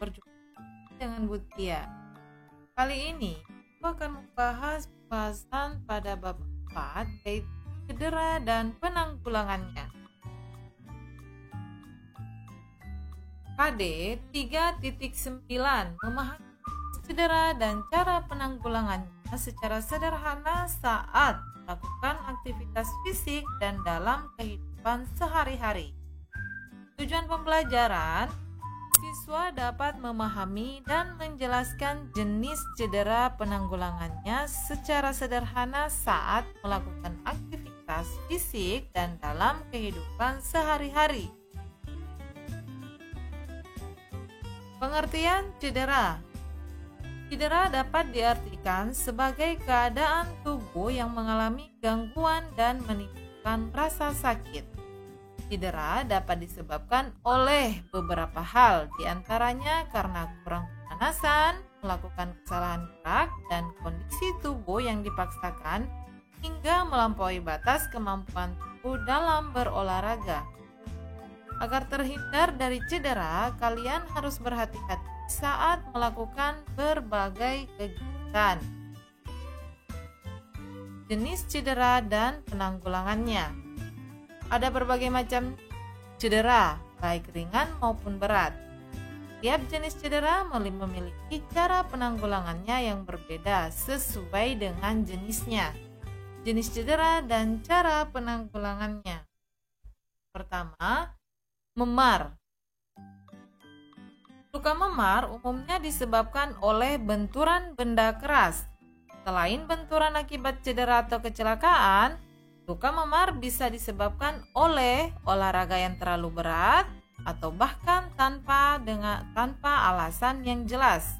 Berjumpa dengan Butia. Kali ini aku akan membahas pembahasan pada bab 4, yaitu cedera dan penanggulangannya. KD 3.9 memahami cedera dan cara penanggulangannya secara sederhana saat melakukan aktivitas fisik dan dalam kehidupan sehari-hari. Tujuan pembelajaran, siswa dapat memahami dan menjelaskan jenis cedera penanggulangannya secara sederhana saat melakukan aktivitas fisik dan dalam kehidupan sehari-hari. Pengertian cedera. Cedera dapat diartikan sebagai keadaan tubuh yang mengalami gangguan dan menimbulkan rasa sakit. Cedera dapat disebabkan oleh beberapa hal, diantaranya karena kurang pemanasan, melakukan kesalahan gerak, dan kondisi tubuh yang dipaksakan hingga melampaui batas kemampuan tubuh dalam berolahraga. Agar terhindar dari cedera, kalian harus berhati-hati saat melakukan berbagai kegiatan. Jenis cedera dan penanggulangannya. Ada berbagai macam cedera, baik ringan maupun berat. Tiap jenis cedera memiliki cara penanggulangannya yang berbeda sesuai dengan jenisnya. Jenis cedera dan cara penanggulangannya. Pertama, memar. Luka memar umumnya disebabkan oleh benturan benda keras. Selain benturan akibat cedera atau kecelakaan, luka memar bisa disebabkan oleh olahraga yang terlalu berat atau bahkan tanpa alasan yang jelas.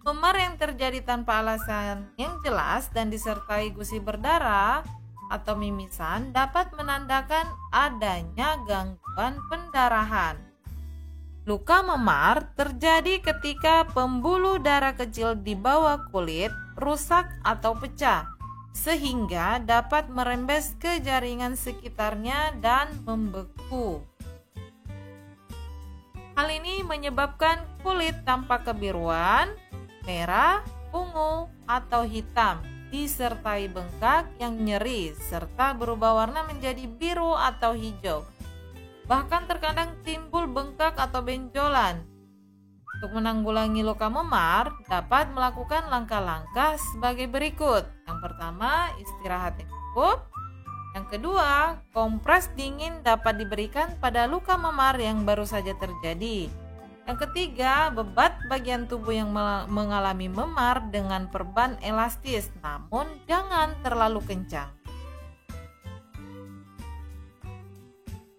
Memar yang terjadi tanpa alasan yang jelas dan disertai gusi berdarah atau mimisan dapat menandakan adanya gangguan pendarahan. Luka memar terjadi ketika pembuluh darah kecil di bawah kulit rusak atau pecah, sehingga dapat merembes ke jaringan sekitarnya dan membeku. Hal ini menyebabkan kulit tampak kebiruan, merah, ungu, atau hitam, disertai bengkak yang nyeri, serta berubah warna menjadi biru atau hijau. Bahkan terkadang timbul bengkak atau benjolan. Untuk menanggulangi luka memar, dapat melakukan langkah-langkah sebagai berikut. Yang pertama, istirahat yang cukup. Yang kedua, kompres dingin dapat diberikan pada luka memar yang baru saja terjadi. Yang ketiga, bebat bagian tubuh yang mengalami memar dengan perban elastis, namun jangan terlalu kencang.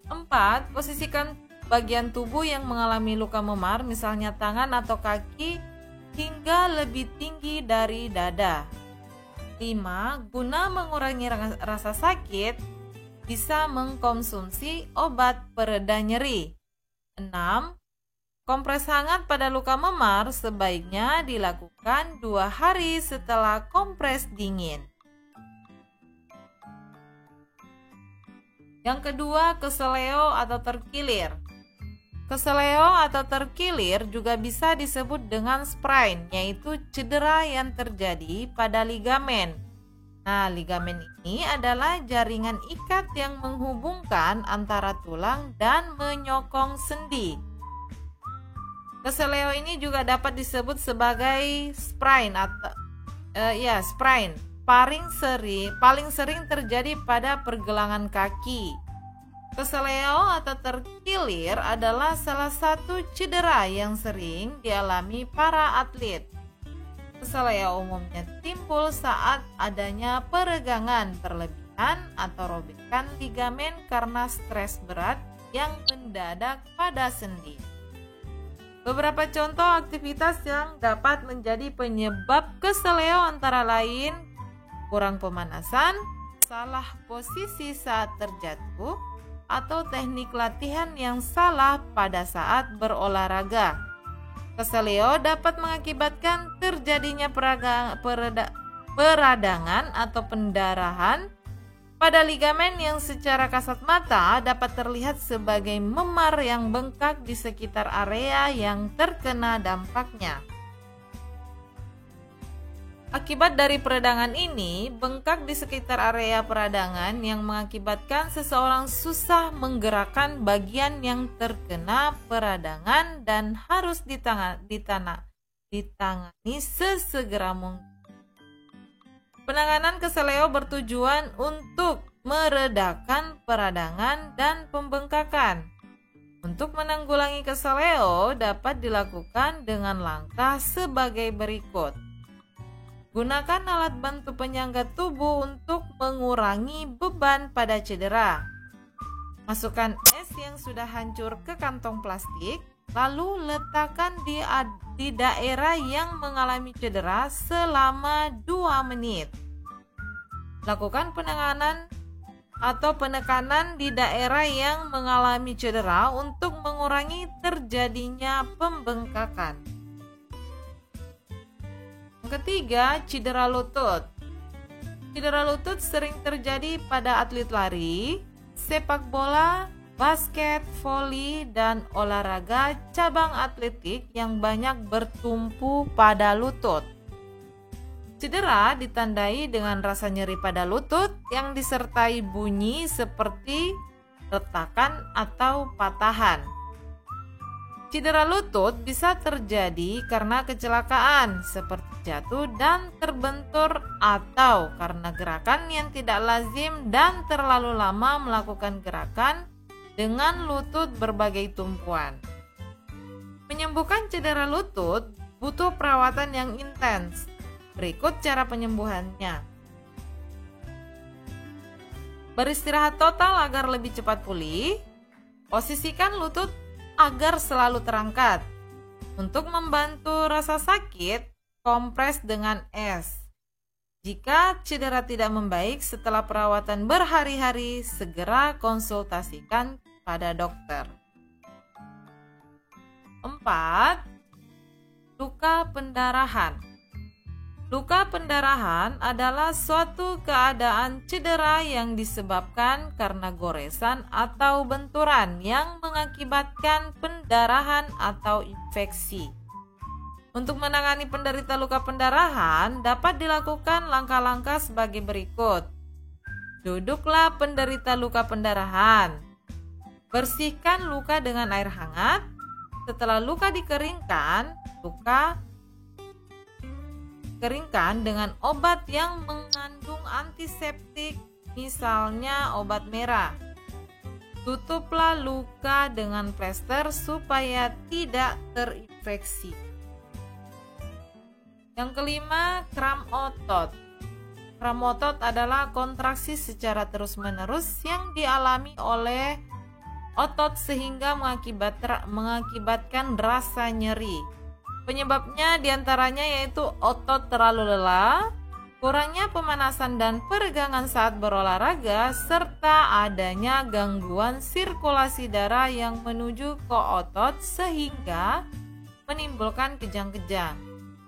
4. Posisikan bagian tubuh yang mengalami luka memar, misalnya tangan atau kaki, hingga lebih tinggi dari dada. 5. Guna mengurangi rasa sakit, bisa mengkonsumsi obat pereda nyeri. 6. Kompres hangat pada luka memar sebaiknya dilakukan 2 hari setelah kompres dingin. Yang kedua, keseleo atau terkilir. Keseleo atau terkilir juga bisa disebut dengan sprain, yaitu cedera yang terjadi pada ligamen. Nah, ligamen ini adalah jaringan ikat yang menghubungkan antara tulang dan menyokong sendi. Keseleo ini juga dapat disebut sebagai sprain atau sprain. Paling sering terjadi pada pergelangan kaki. Keseleo atau terkilir adalah salah satu cedera yang sering dialami para atlet. Keseleo umumnya timbul saat adanya peregangan berlebihan atau robekan ligamen karena stres berat yang mendadak pada sendi. Beberapa contoh aktivitas yang dapat menjadi penyebab keseleo antara lain kurang pemanasan, salah posisi saat terjatuh, atau teknik latihan yang salah pada saat berolahraga. Keseleo dapat mengakibatkan terjadinya peradangan atau pendarahan Pada ligamen yang secara kasat mata dapat terlihat sebagai memar yang bengkak di sekitar area yang terkena dampaknya. Akibat dari peradangan ini, bengkak di sekitar area peradangan yang mengakibatkan seseorang susah menggerakkan bagian yang terkena peradangan dan harus ditangani sesegera mungkin. Penanganan keseleo bertujuan untuk meredakan peradangan dan pembengkakan. Untuk menanggulangi keseleo dapat dilakukan dengan langkah sebagai berikut. Gunakan alat bantu penyangga tubuh untuk mengurangi beban pada cedera. Masukkan es yang sudah hancur ke kantong plastik, lalu letakkan di daerah yang mengalami cedera selama 2 menit. Lakukan penanganan atau penekanan di daerah yang mengalami cedera untuk mengurangi terjadinya pembengkakan. Yang ketiga, cedera lutut. Cedera lutut sering terjadi pada atlet lari, sepak bola, basket, voli, dan olahraga cabang atletik yang banyak bertumpu pada lutut. Cedera ditandai dengan rasa nyeri pada lutut yang disertai bunyi seperti retakan atau patahan. Cedera lutut bisa terjadi karena kecelakaan seperti jatuh dan terbentur atau karena gerakan yang tidak lazim dan terlalu lama melakukan gerakan dengan lutut berbagai tumpuan. Menyembuhkan cedera lutut butuh perawatan yang intens. Berikut cara penyembuhannya. Beristirahat total agar lebih cepat pulih. Posisikan lutut agar selalu terangkat. Untuk membantu rasa sakit, kompres dengan es. Jika cedera tidak membaik setelah perawatan berhari-hari, segera konsultasikan pada dokter. 4. Luka pendarahan. Luka pendarahan adalah suatu keadaan cedera yang disebabkan karena goresan atau benturan yang mengakibatkan pendarahan atau infeksi. Untuk menangani penderita luka pendarahan dapat dilakukan langkah-langkah sebagai berikut. Duduklah penderita luka pendarahan. Bersihkan luka dengan air hangat. Setelah luka dikeringkan, keringkan dengan obat yang mengandung antiseptik, misalnya obat merah. Tutuplah luka dengan plester supaya tidak terinfeksi. Yang kelima, kram otot. Kram otot adalah kontraksi secara terus-menerus yang dialami oleh otot sehingga mengakibatkan rasa nyeri. Penyebabnya diantaranya yaitu otot terlalu lelah, kurangnya pemanasan dan peregangan saat berolahraga, serta adanya gangguan sirkulasi darah yang menuju ke otot sehingga menimbulkan kejang-kejang.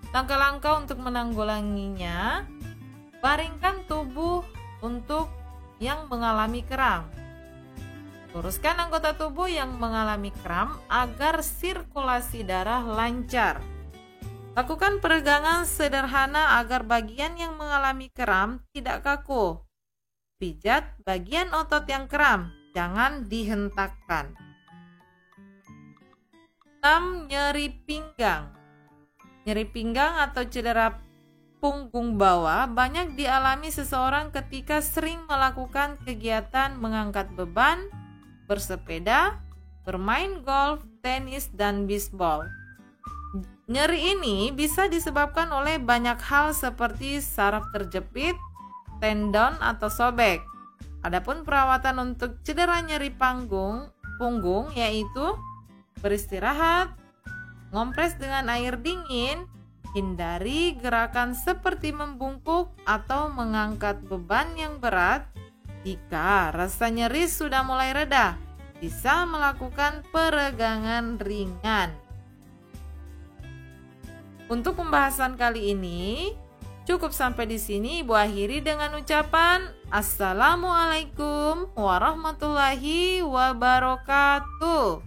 Langkah-langkah untuk menanggulanginya: baringkan tubuh untuk yang mengalami kram. Luruskan anggota tubuh yang mengalami kram agar sirkulasi darah lancar. Lakukan peregangan sederhana agar bagian yang mengalami kram tidak kaku. Pijat bagian otot yang kram, jangan dihentakkan. 6. Nyeri pinggang. Nyeri pinggang atau cedera punggung bawah banyak dialami seseorang ketika sering melakukan kegiatan mengangkat beban, bersepeda, bermain golf, tenis, dan bisbol. Nyeri ini bisa disebabkan oleh banyak hal seperti saraf terjepit, tendon, atau sobek. Adapun perawatan untuk cedera nyeri punggung yaitu beristirahat, ngompres dengan air dingin, hindari gerakan seperti membungkuk atau mengangkat beban yang berat. Jika rasa nyeri sudah mulai reda, bisa melakukan peregangan ringan. Untuk pembahasan kali ini, Cukup sampai di sini, Ibu akhiri dengan ucapan Assalamualaikum warahmatullahi wabarakatuh.